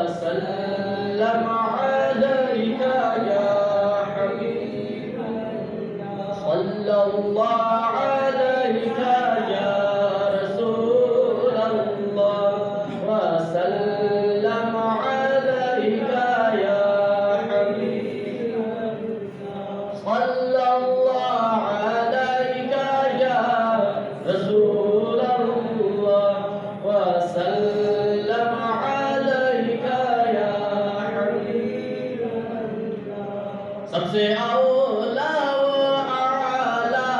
وسلم عليك يا حبيب صلى الله عليك يا رسول الله وسلم عليك يا حبيب صلى الله عليك يا رسول الله وسلم عليك يا حبيب سب سے اولا و اعلی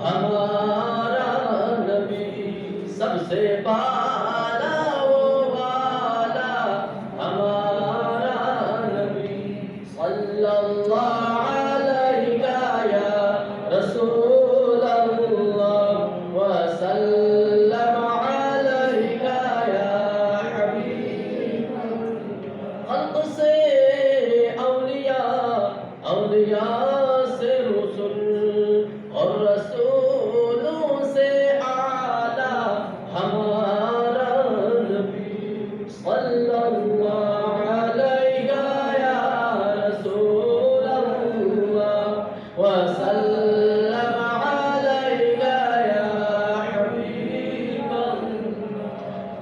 ہمارا نبی سب سے بالا و والا ہمارا نبی صلی اللہ علیہ یا رسول اللہ وسلم علیہ یا حبیب خلق سے اولیاء اولیاء سے رسول اور رسولوں سے اعلیٰ ہمارا نبی صلی اللہ علیہ یا رسول اللہ وسلم علیہ یا حبیب اللہ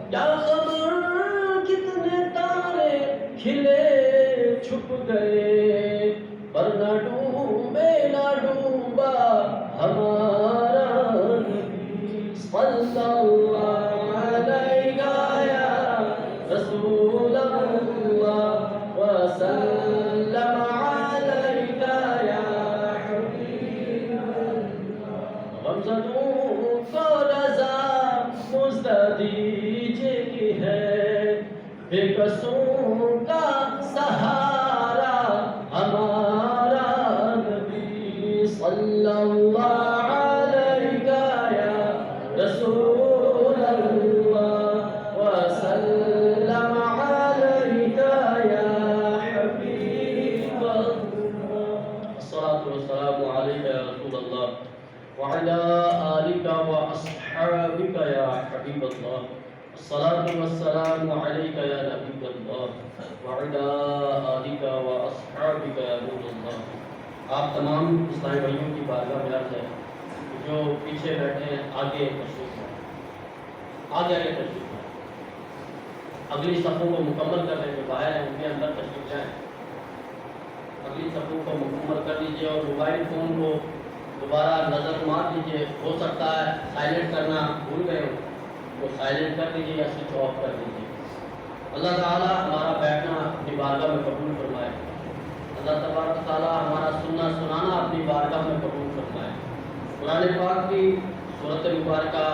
کیا خبر کتنے تارے کھلے چھپ گئے پر نہ ڈوبے نہ ڈوبا ہمارا نبی صلی اللہ علیہ یا رسول اللہ وسلم علیہ یا حبیب اللہ غمزدوں کو رضا مستدیجے کی ہے بے کسوں کا سہارا ہمارا نبی صلی اللہ علیہ یا رسول اللہ وسلم علیہ یا حبیب اللہ الصلاة والسلام علیہ یا رسول اللہ وعلى آلك وأصحابك يا حبيب الله الصلاة والسلام عليك يا نبي الله وعلى آلك وأصحابك يا نور الله آپ تمام اسلامی بھائیوں کی بارگاہ میں عرض ہے جو پیچھے بیٹھے ہیں آگے تشریف لائیں آگے تشریف لائیں اگلی صفوں کو مکمل کرنے جو باہر ہیں ان کے اندر تشریف جائیں اگلی صفوں کو مکمل کر لیجیے اور موبائل فون کو دوبارہ نظر مار لیجیے ہو سکتا ہے سائلنٹ کرنا بھول گئے ہو وہ سائلنٹ کر دیجیے یا سوئچ آف کر دیجیے اللہ تعالیٰ ہمارا بیٹھنا اپنی بارگاہ میں قبول فرمائے اللہ تبارک تعالیٰ ہمارا سننا سنانا اپنی بارگاہ میں قبول فرمائے قرآن پاک کی صورت مبارکہ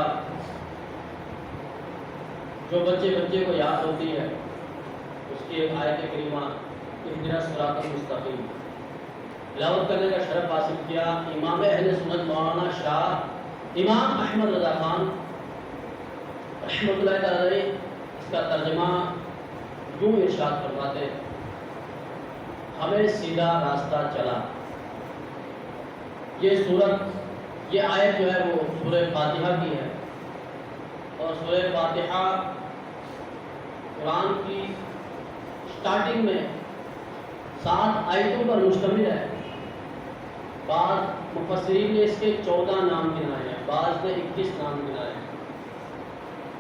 جو بچے کو یاد ہوتی ہے اس کی ایک آیت کریمہ اہدنا الصراط المستقیم تلاوت کرنے کا شرف حاصل کیا امام اہل سنت مولانا شاہ امام احمد رضا خان رحمۃ اللہ علیہ اس کا ترجمہ یوں ارشاد فرماتے ہمیں سیدھا راستہ چلا یہ سورت یہ آیت جو ہے وہ سورہ فاتحہ کی ہے اور سورہ فاتحہ قرآن کی سٹارٹنگ میں 7 آیتوں پر مشتمل ہے بعض مفسرین نے اس کے 14 نام گنائے ہیں بعض نے 21 نام گنائے ہیں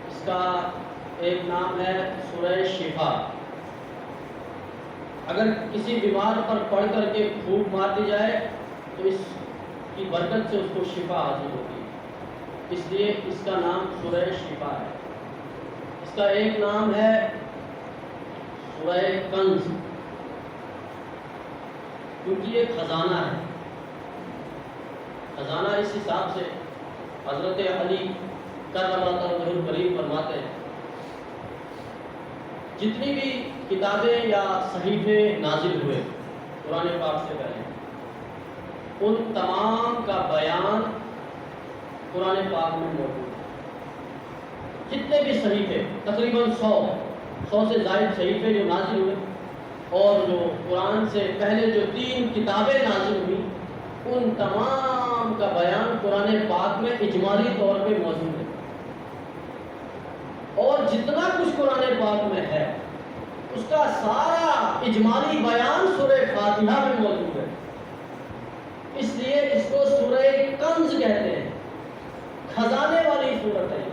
اس کا ایک نام ہے سورہ شفا اگر کسی بیمار پر پڑھ کر کے پھونک مار دی جائے تو اس کی برکت سے اس کو شفا حاصل ہوتی ہے اس لیے اس کا نام سورہ شفا ہے اس کا ایک نام ہے سورہ کنز کیونکہ یہ خزانہ ہے خزانہ اس حساب سے حضرت علی کرم اللہ وجہہ کریم فرماتے ہیں جتنی بھی کتابیں یا صحیفے نازل ہوئے قرآن پاک سے پہلے ان تمام کا بیان قرآن پاک میں موجود ہے جتنے بھی صحیفے تقریباً 100 سے زائد صحیفے جو نازل ہوئے اور جو قرآن سے پہلے جو 3 کتابیں نازل ہوئی ان تمام کا بیان قرآن پاک میں اجمالی طور پہ موجود ہے اور جتنا کچھ قرآن پاک میں ہے اس کا سارا اجمالی بیان سورہ فاتحہ میں موجود ہے. اس لیے اس کو سورہ کنز کہتے ہیں، خزانے والی سورت ہے.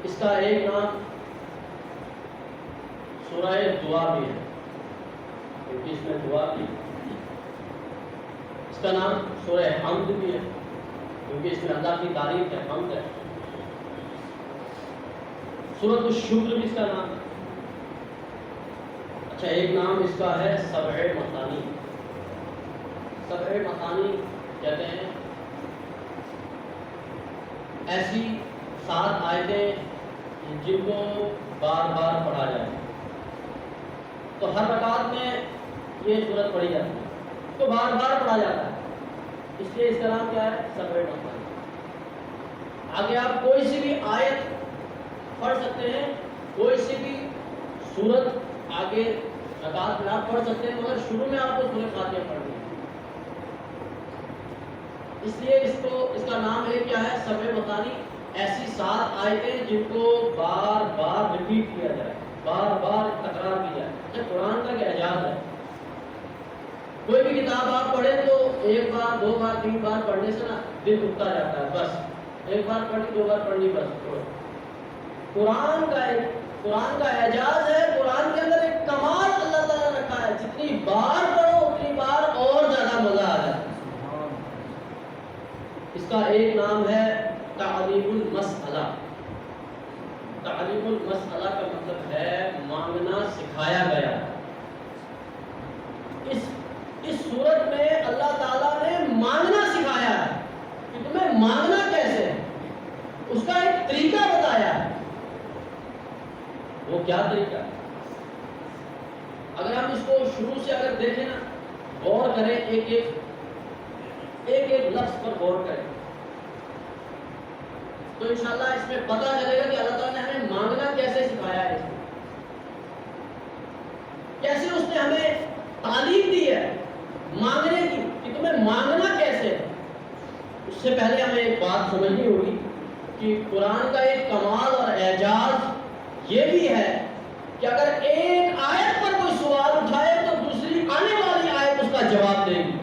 اس کا ایک نام سورہ دعا بھی ہے کیونکہ اس میں دعا بھی ہے. اس کا نام سورہ حمد بھی ہے کیونکہ اس میں اللہ کی تعریف ہے، حمد ہے. سورۃ الشکر بھی اس کا نام ہے. اچھا، ایک نام اس کا ہے سبع مثانی. سبع مثانی کہتے ہیں ایسی 7 آیتیں جن کو بار بار پڑھا جائے. تو ہر رکعت میں یہ سورت پڑھی جاتی ہے، تو بار بار پڑھا جاتا ہے، اس لیے اس کا نام کیا ہے؟ سبع مثانی. آگے آپ کوئی سی بھی آیت پڑھ سکتے ہیں، کوئی سی بھی سورت آگے رکعت میں آپ پڑھ سکتے ہیں، مگر شروع میں آپ کو سورۃ فاتحہ پڑھنی ہے. اس لیے اس کا نام ہے کیا ہے؟ سبع مثانی. ایسی 7 آیتیں جن کو بار بار ریپیٹ کیا جائے، بار بار تکرار کی جائے. یہ قرآن کا اعجاز ہے. کوئی بھی کتاب آپ پڑھیں تو 1 بار 2 بار 3 بار پڑھنے سے نا دل اٹھتا جاتا ہے. بس 1 بار پڑھی 2 بار پڑھنی بس. قرآن کا اعجاز ہے. قرآن کے اندر ایک کمال اللہ تعالیٰ نے رکھا ہے، جتنی بار پڑھو اتنی بار اور زیادہ مزہ آ جاتا ہے. اس کا ایک نام ہے تعلیم المسئلہ. تعلیم المسئلہ کا مطلب ہے مانگنا سکھایا گیا. اس صورت میں اللہ تعالیٰ نے مانگنا سکھایا ہے کہ تمہیں مانگنا کیسے ہے، اس کا ایک طریقہ بتایا ہے. وہ کیا طریقہ ہے؟ اگر ہم اس کو شروع سے اگر دیکھیں نا، غور کریں، ایک لفظ پر غور کریں تو انشاءاللہ اس میں پتہ چلے گا کہ اللہ تعالیٰ نے ہمیں مانگنا کیسے سکھایا ہے. کیسے اس نے ہمیں تعلیم دی ہے مانگنے کی کہ تمہیں مانگنا کیسے ہے. اس سے پہلے ہمیں ایک بات سمجھنی ہوگی کہ قرآن کا ایک کمال اور اعجاز یہ بھی ہے کہ اگر ایک آیت پر کوئی سوال اٹھائے تو دوسری آنے والی آیت اس کا جواب دے گی.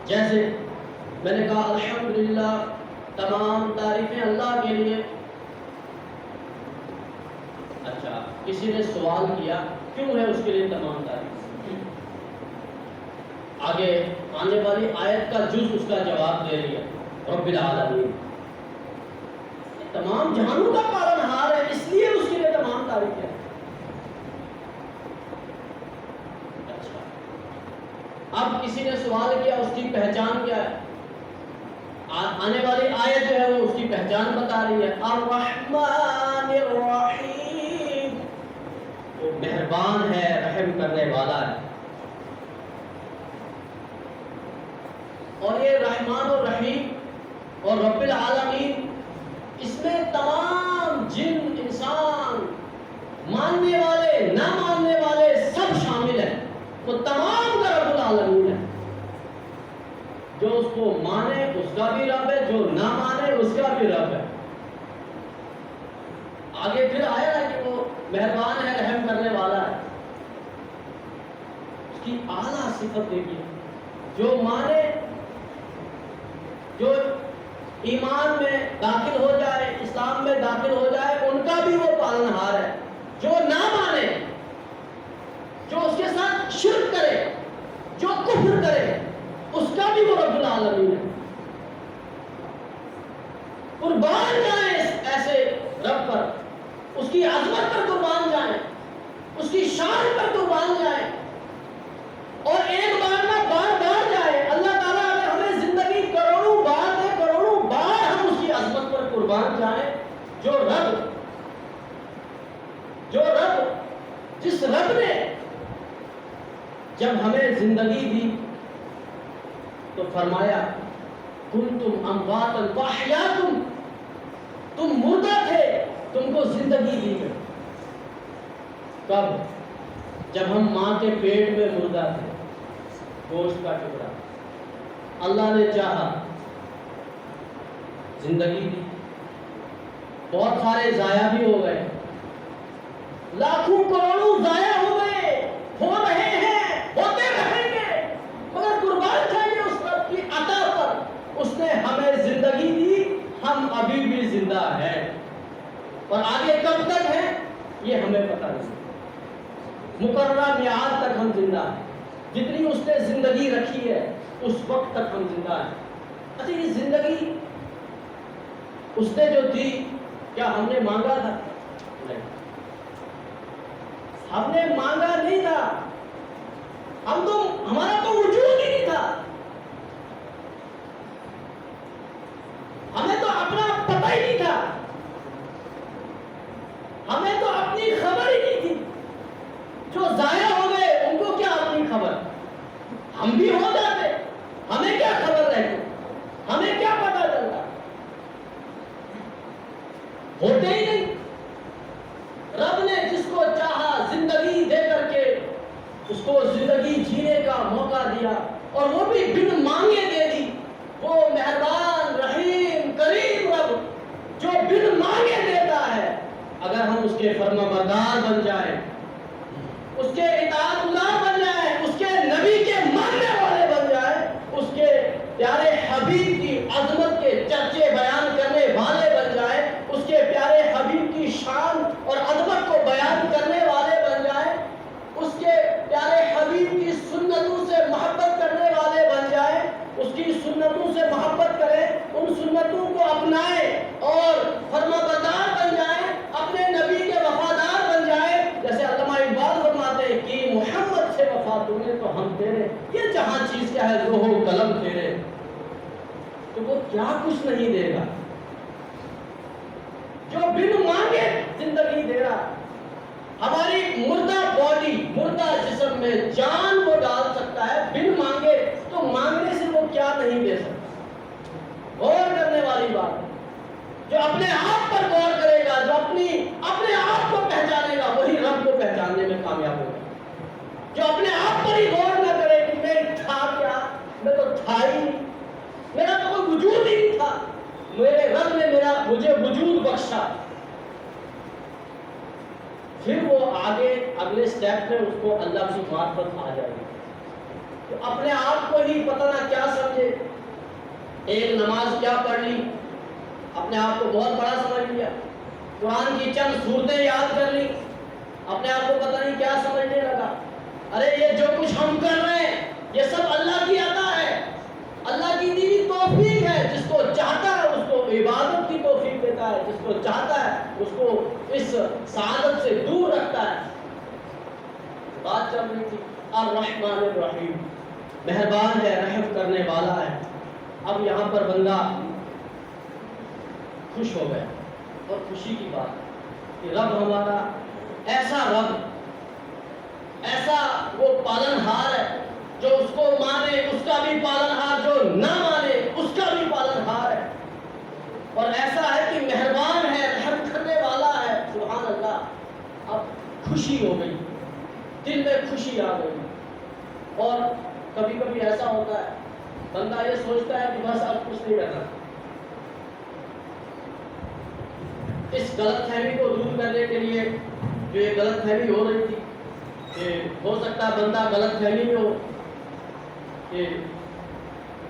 جیسے میں نے کہا الحمدللہ، تمام تعریفیں اللہ کے لیے. اچھا، کسی نے سوال کیا کیوں ہے اس کے لیے تمام تعریف؟ آگے آنے والی آیت کا جز اس کا جواب دے لیا، رب العالمین. تمام جہانوں کا پالنہار ہے، اس لیے اس کے لیے تمام تعریفیں ہیں. اچھا، اب کسی نے سوال کیا اس کی پہچان کیا ہے؟ آنے والی آیت جو ہے وہ اس کی پہچان بتا رہی ہے، الرحمن الرحیم. وہ مہربان ہے، رحم کرنے والا ہے. اور یہ رحمان اور رحیم اور رب العالمین، اس میں تمام جن، انسان، ماننے والے، نہ ماننے والے سب شامل ہیں. وہ تمام کا رب العالمین ہے. جو اس کو مانے اس کا بھی رب ہے، جو نہ مانے اس کا بھی رب ہے. آگے پھر آیا ہے کہ وہ مہربان ہے، رحم کرنے والا ہے. اس کی اعلیٰ صفت دیکھیے، جو مانے، جو ایمان میں داخل ہو جائے، اسلام میں داخل ہو جائے، ان کا بھی وہ پالنہار ہے. جو نہ مانے، جو اس کے ساتھ شرک کرے، جو کفر کرے، اس کا بھی وہ رب العالمین ہے. قربان جائیں ایسے رب پر، اس کی عظمت پر قربان جائیں، اس کی شان پر قربان جائیں. اور ایک بار نہ بار بار جائے. اللہ تعالیٰ اگر ہمیں زندگی کروڑوں بار دے، کروڑوں بار ہم اس کی عظمت پر قربان جائیں. جس رب نے جب ہمیں زندگی دی تو فرمایا کنتم امواتا فاحیاکم، تم مردہ تھے، تم کو زندگی دی گئی. کب؟ جب ہم ماں کے پیٹ میں مردہ تھے، گوشت کا ٹکڑا. اللہ نے چاہا زندگی دی. بہت سارے ضائع بھی ہو گئے، لاکھوں کروڑوں ضائع ہو گئے، ہو رہے ہیں، ہوتے رہیں گے، مگر قربان جائیں اس رب کی عطا پر۔ اس نے ہمیں زندگی دی، ہم ابھی بھی زندہ ہیں، اور آگے کب تک ہے یہ ہمیں پتہ نہیں۔ مقررہ میعاد تک ہم زندہ ہیں، جتنی اس نے زندگی رکھی ہے اس وقت تک ہم زندہ ہیں۔ اچھا یہ زندگی اس نے جو دی، کیا ہم نے مانگا تھا؟ نہیں، ہم نے مانگا نہیں تھا، ہمارا تو وجود ہی نہیں تھا، ہمیں تو اپنا پتہ ہی نہیں تھا، ہمیں تو اپنی خبر ہی نہیں تھی۔ جو ضائع ہو گئے ان کو کیا اپنی خبر، ہم بھی ہو جاتے، ہمیں کیا خبر رہتی، ہمیں کیا پتا چلتا، ہوتے ہی نہیں۔ رب نے جس کو چاہا زندگی دے کر کے اس کو زندگی جینے کا موقع دیا، اور وہ بھی بن مانگے دے دی۔ وہ مہربان رحیم کریم رب جو بن مانگے دیتا ہے، اگر ہم اس کے فرما بردار بن جائیں، اس کے اطاعت گزار بن جائیں، اس کے نبی کے ماننے والے بن جائیں، اس کے پیارے حبیب کی عظمت کے چرچے بیان کرنے والے بن جائیں، اس کے پیارے حبیب کی شان اور عظمت کو بیان کرنے والے بن جائیں، اس کے پیارے حبیب کی سنتوں سے محبت کرنے والے بن جائیں، اس کی سنتوں سے محبت کریں، ان سنتوں کو اپنائیں اور فرما بردار بن جائیں، اپنے نبی کے وفادار بن جائیں۔ جیسے علامہ اقبال فرماتے ہیں کہ محمد سے وفا تمہیں تو ہم تیرے، یہ جہاں چیز کیا ہے لوح و قلم تیرے، تو وہ کیا کچھ نہیں دے گا جو بن مانگے زندگی دے رہا۔ ہماری مردہ باڈی، مردہ جسم میں جان وہ ڈال سکتا ہے بن مانگے، تو مانگنے سے وہ کیا نہیں دے سکتا۔ غور کرنے والی بات ہے، جو اپنے آپ پر غور کرے گا، جو اپنے آپ کو پہچانے گا، وہی رب کو پہچاننے میں کامیاب ہوگا۔ جو اپنے آپ پر ہی غور نہ کرے کہ میں تھا کیا، میں تو تھا ہی نہیں، میرا تو کوئی وجود ہی نہیں تھا، میرے رب نے مجھے وجود بخشا، پھر وہ آگے اگلے سٹیپ میں اس کو اللہ کی معرفت آ جائے گی۔ تو اپنے آپ کو ہی پتہ نہ کیا سمجھے، ایک نماز کیا پڑھ لی، اپنے آپ کو بہت بڑا سمجھ لیا، قرآن کی چند سورتیں یاد کر لی، اپنے آپ کو پتہ نہیں کیا سمجھنے لگا۔ ارے یہ جو کچھ ہم کر رہے ہیں یہ سب اللہ کی عطا ہے، اللہ کی دی ہوئی توفیق ہے، جس کو چاہتا ہے اس کو عبادت کی توفیق دیتا ہے، جس کو چاہتا ہے اس کو اس سعادت سے دور رکھتا ہے۔ بات چل رہی تھی الرحمن الرحیم، مہربان ہے، رحم کرنے والا ہے۔ اب یہاں پر بندہ خوش ہو گیا، اور خوشی کی بات ہے کہ رب ہمارا ایسا رب، ایسا وہ پالنہار ہے، جو اس کو مانے اس کا بھی پالنہار، جو نہ مانے اس کا بھی پالنہار ہے، اور ایسا ہے کہ مہربان ہے، رحم کرنے والا ہے۔ سبحان اللہ۔ اب خوشی ہو گئی، دل میں خوشی آ گئی۔ اور کبھی کبھی ایسا ہوتا ہے بندہ یہ سوچتا ہے کہ بس اب کچھ نہیں کرنا، اس غلط فہمی کو دور کرنے کے لیے جو یہ غلط فہمی ہو رہی تھی کہ ہو سکتا ہے بندہ غلط فہمی میں ہو کہ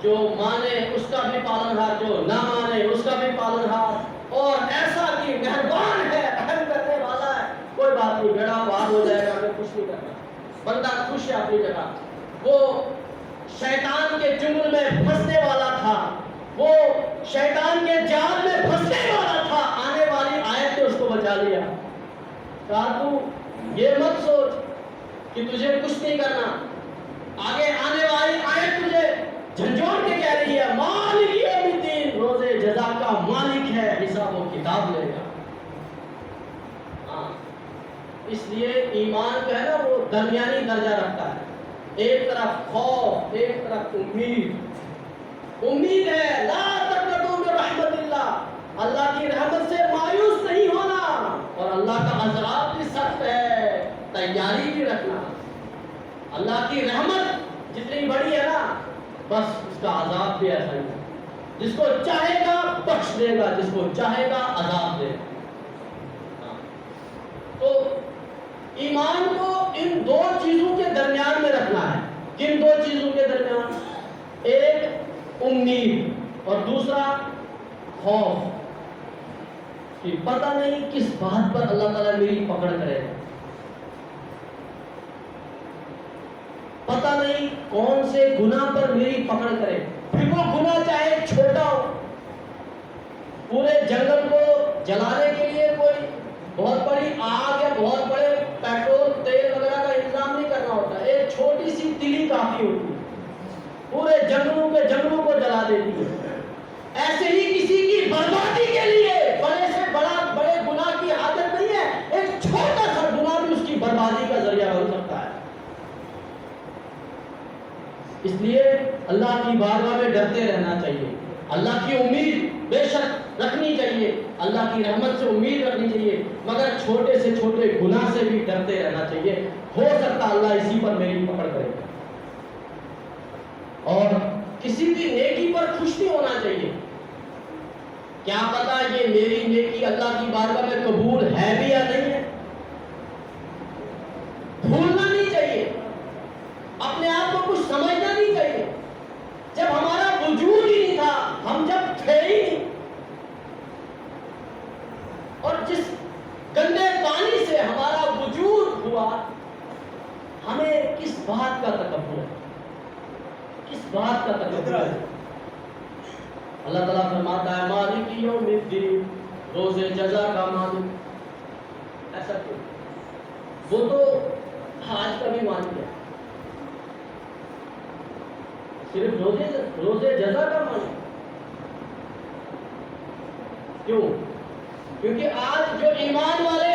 جو مانے اس کا بھی پالنہار، جو نہ مانے اس کا بھی پالنہار، اور ایسا کہ مہربان ہے، رحم کرنے والا ہے، کوئی بات نہیں، بیڑا پار ہو جائے گا، ہمیں کچھ نہیں کرنا۔ بندہ خوش ہے اپنی جگہ۔ وہ شیطان کے چنگل میں پھنسنے والا تھا، وہ شیطان کے جال میں پھنسنے والا تھا، آنے والی آیت نے اس کو بچا لیا۔ کہا تو یہ مت سوچ کہ تجھے کچھ نہیں کرنا، آگے آنے والی آیت تجھے جھنجھوڑ کے کہہ رہی ہے مالک یوم الدین، روز جزا کا مالک ہے، حساب و کتاب لے گا۔ اس لیے ایمان جو ہے نا وہ درمیانی درجہ رکھتا ہے، ایک طرف خوف، ایک طرف امید ہے۔ لا تقنطوا من رحمت اللہ، اللہ کی رحمت سے مایوس نہیں ہونا، اور اللہ کا عذاب بھی سخت ہے، تیاری بھی رکھنا۔ اللہ کی رحمت جتنی بڑی ہے نا، بس اس کا عذاب بھی ایسا ہی ہے۔ جس کو چاہے گا بخش دے گا، جس کو چاہے گا عذاب دے گا۔ تو ایمان کو ان دو چیزوں کے درمیان میں رکھنا ہے۔ کن دو چیزوں کے درمیان؟ ایک امید اور دوسرا خوف، کہ پتہ نہیں کس بات پر اللہ تعالیٰ میری پکڑ کرے گا، پتہ نہیں کون سے گناہ پر میری پکڑ کرے، پھر وہ گناہ چاہے چھوٹا ہو۔ پورے جنگل کو جلانے کے لیے کوئی بہت بڑی آگ یا بہت بڑے پیٹرول تیل وغیرہ کا انتظام نہیں کرنا ہوتا، ایک چھوٹی سی تلی کافی ہوتی ہے، پورے جنگلوں کے جنگلوں کو جلا دیتی ہے۔ ایسے ہی کسی کی بربادی کے لیے بڑے سے بڑے گناہ کی حاجت نہیں ہے، ایک چھوٹا سا گناہ بھی اس کی بربادی کا ذریعہ بن سکتا ہے۔ اس لیے اللہ کی بارگاہ میں ڈرتے رہنا چاہیے، اللہ کی امید بے شک رکھنی چاہیے، اللہ کی رحمت سے امید رکھنی چاہیے، مگر چھوٹے سے چھوٹے گناہ سے بھی ڈرتے رہنا چاہیے، ہو سکتا اللہ اسی پر میری پکڑ کرے گا۔ اور کسی بھی نیکی پر خوش نہیں ہونا چاہیے، کیا پتا یہ میری نیکی اللہ کی بارگاہ میں قبول ہے بھی یا نہیں ہے، بھولنا نہیں چاہیے، اپنے آپ کو کچھ سمجھنا نہیں چاہیے۔ جب ہمارا وجود ہی نہیں تھا، ہم جب تھے ہی نہیں، اور جس گندے پانی سے ہمارا وجود ہوا، ہمیں کس بات کا تکبر ہے، کس بات کا تکبر ہے؟ اللہ تعالیٰ فرماتا ہے مالک یوم الدین، روز جزا کا مالک۔ ایسا کیوں؟ وہ تو آج کا بھی مان گیا، صرف روز جزا کا مالک کیوں؟ کیونکہ آج جو ایمان والے